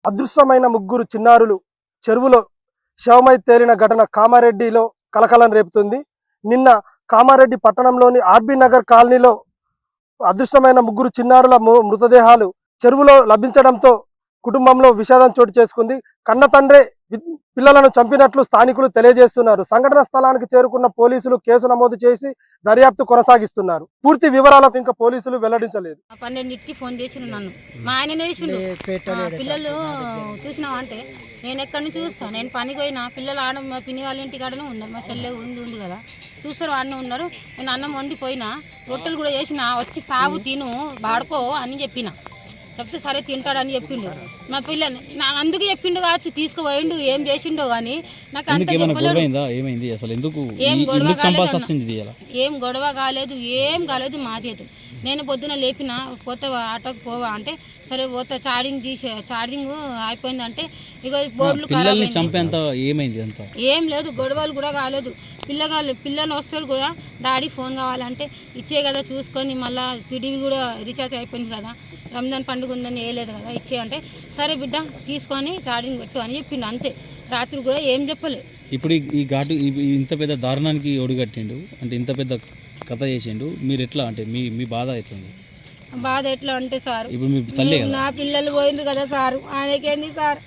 అదృశ్యమైన ముగ్గురు చిన్నారులు చెరువులో శవమై తేలిన ఘటన కామారెడ్డిలో కలకలం రేపుతుంది. నిన్న కామారెడ్డి పట్టణంలోని ఆర్బీ నగర్ కాలనీలో అదృశ్యమైన ముగ్గురు చిన్నారుల మృతదేహాలు చెరువులో లభించడంతో కుటుంబంలో విషాదం చోటు చేసుకుంది. కన్న తండ్రే పిల్లలను చంపినట్లు స్థానికులు తెలియజేస్తున్నారు. సంఘటన స్థలానికి చేరుకున్న పోలీసులు కేసు నమోదు చేసి దర్యాప్తు కొనసాగిస్తున్నారు. పూర్తి వివరాలకు ఇంకా పోలీసులు వెల్లడించలేదు. 12కి ఫోన్ చేసిండు నన్ను. మా ఆయననే చేసిండు. పిల్లలు చూసినావా అంటే నేను ఎక్కడి నుంచి చూస్తాను, నేను పనికి పోయినా పిల్లలు ఆడ మా పిన్ని వాళ్ళ ఇంటికాడనే ఉన్నారు. మా చెల్లె ఉంది కదా, చూస్తారు ఆడనే ఉన్నారు. నేను అన్నం వండిపోయినా, రొట్టెలు కూడా చేసిన, వచ్చి సాగు తిను వాడుకో అని చెప్పిన. చెప్తే సరే తింటాడని చెప్పిండు. మా పిల్లని నాకు అందుకు చెప్పిండు కావచ్చు, తీసుకుపోయిండు, ఏం చేసిండో కానీ నాకు అంత చెప్పలేదు. ఏం గొడవ కాలేదు, ఏం కాలేదు. మాదేదు నేను పొద్దున లేపిన, పోతే ఆటోకి పోవా అంటే సరే పోతా, ఛార్జింగ్ అయిపోయిందంటే ఇక బోర్డులు ఏం లేదు, గొడవలు కూడా కాలేదు. పిల్లని వస్తారు కూడా, డాడీ ఫోన్ కావాలంటే ఇచ్చే కదా చూసుకొని, మళ్ళీ టీవీ కూడా రీఛార్జ్ అయిపోయింది కదా, రంజాన్ పండుగ ఉందని వేయలేదు కదా, ఇచ్చే అంటే సరే బిడ్డ తీసుకొని ఛార్జింగ్ పెట్టు అని చెప్పిండు. అంతే, రాత్రి కూడా ఏం చెప్పలేదు. ఇప్పుడు ఈ ఘాటు ఇంత పెద్ద దారుణానికి ఒడిగట్టిండు అంటే ఇంత పెద్ద కథ చేసిండు, మీరు ఎట్లా అంటే మీ బాధ ఎట్లా? బాధ ఎట్లా అంటే సార్, ఇప్పుడు మీ తల్లి నా పిల్లలు పోయింది కదా సార్, ఆయనకేంది సార్,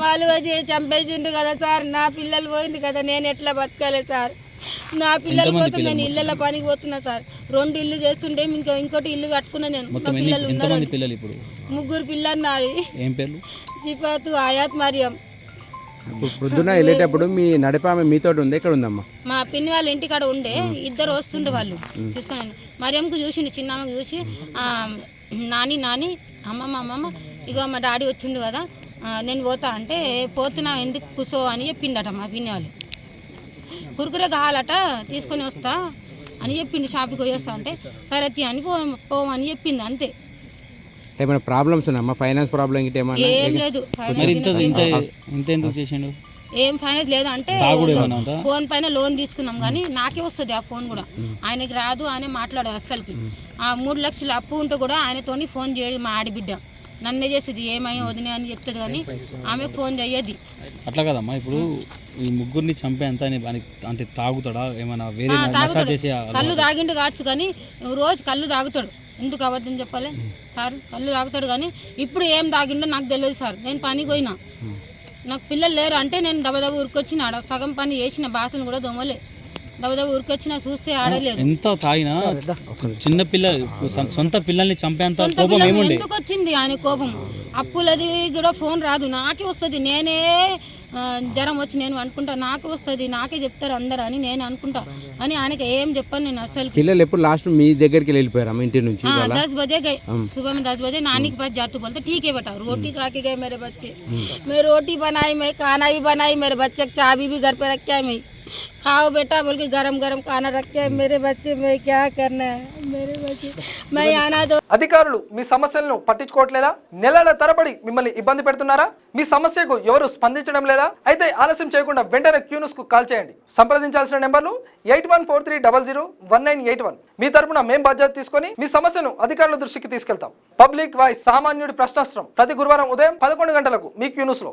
వాళ్ళు వచ్చి చంపేసిండు కదా సార్, నా పిల్లలు పోయింది కదా, నేను ఎట్లా బతకాలి సార్? నా పిల్లల కోసం నేను ఇళ్ళ పనికి పోతున్నా సార్. 2 ఇల్లు చేస్తుంటే ఇంకోటి ఇల్లు కట్టుకున్నా నేను. మా పిల్లలు ఉన్నారు, 3 పిల్లలు. నాది ఏం పేర్లు? సిఫాతు, ఆయాత్, మరియం. పొద్దున వెళ్ళేటప్పుడు మీ నడిపామె మీతో ఉంది, ఎక్కడ ఉందమ్మా? మా పిన్ని వాళ్ళ ఇంటికాడ ఉండే, ఇద్దరు వస్తుండే వాళ్ళు తీసుకుని. మరియంకు చూసిండు, చిన్నమ్మకు చూసి నాని అమ్మమ్మ ఇక మా డాడీ వచ్చిండు కదా, నేను పోతా అంటే పోతున్నా ఎందుకు కూసో అని చెప్పిండట మా పిన్ని వాళ్ళు. కురుకురే కావాలట తీసుకొని వస్తా అని చెప్పిండు, షాప్కి పోయి వస్తా అంటే సరే అని పోవని చెప్పింది. అంతే. ఏమైనా ప్రాబ్లమ్స్ ఉన్నాయమ్మా? ఫైనాన్స్ ప్రాబ్లం గిట్ట ఏం లేదు. ఏం ఫైనాన్స్ లేదు అంటే ఫోన్ పైన లోన్ తీసుకున్నాం కానీ నాకే వస్తుంది ఆ ఫోన్ కూడా, ఆయనకి రాదు. ఆయన మాట్లాడదు అస్సలకి. ఆ 3 లక్షలు అప్పు ఉంటే కూడా ఆయనతోని ఫోన్ చేయదు. మా ఆడబిడ్డ నన్నే చేసేది, ఏమై వదిలే అని చెప్తుంది కానీ ఆమెకు ఫోన్ చెయ్యది. అట్లా కదమ్మా, ఇప్పుడు ఈ ముగ్గురిని చంపేంత అంటే తాగుతాడా ఏమన్నా? కళ్ళు తాగిండు కావచ్చు కానీ రోజు కళ్ళు తాగుతాడు. ఎందుకు అబద్ధం చెప్పాలి సార్? కళ్ళు తాగుతాడు కానీ ఇప్పుడు ఏం తాగిండో నాకు తెలియదు సార్. నేను పనికి పోయినా, నాకు పిల్లలు లేరు అంటే నేను దబదబ ఉరికొచ్చిన, ఆడ సగం పని చేసిన, బాసలు కూడా దొమ్మలే, దబదబ ఉరికొచ్చిన, చూస్తే ఆడలేదు. ఎంత తాగినా చిన్న పిల్ల సొంత పిల్లల్ని చంపేంత కోపం ఏముంది? ఎందుకు వచ్చింది ఆయన కోపం? అప్పులది కూడా ఫోన్ రాదు, నాకే వస్తుంది. నేనే జ్వరం వచ్చి నేను అనుకుంటా, నాకే వస్తుంది, నాకే చెప్తారు అందరు అని నేను అనుకుంటా అని ఆయనకి ఏం చెప్పాను నేను అసలు. పిల్లలు ఎప్పుడు లాస్ట్ మీ దగ్గరికి వెళ్ళిపోయారు ఇంటి నుంచి? 10 बजे गए, सुबह में 10 बजे नानी के पास जातू बोलते ठीक है बेटा, रोटी खा के गए मेरे बच्चे। मैं रोटी बनाई, मैं खाना भी बनाई, मेरे बच्चे की चाबी भी घर पे रख के आई, मैं खाओ बेटा बोल के गरम गरम खाना रख के मेरे बच्चे, मैं क्या करना है मेरे बच्चे, मैं आना दो. అధికారులు మీ సమస్యలను పట్టించుకోవట్లేదా? నెలల తరబడి మిమ్మల్ని ఇబ్బంది పెడుతున్నారా? మీ సమస్యకు ఎవరు స్పందించడం లేదా? అయితే ఆలస్యం చేయకుండా వెంటనే క్యూన్యూస్ కు కాల్ చేయండి. సంప్రదించాల్సిన నెంబర్లు 8143001981. మీ తరపున మేం బాధ్యత తీసుకొని మీ సమస్యను అధికారుల దృష్టికి తీసుకెళ్తాం. పబ్లిక్ వాయిస్, సామాన్యుడి ప్రశ్నాస్త్రం, ప్రతి గురువారం ఉదయం 11 గంటలకు మీ క్యూన్యూస్ లో.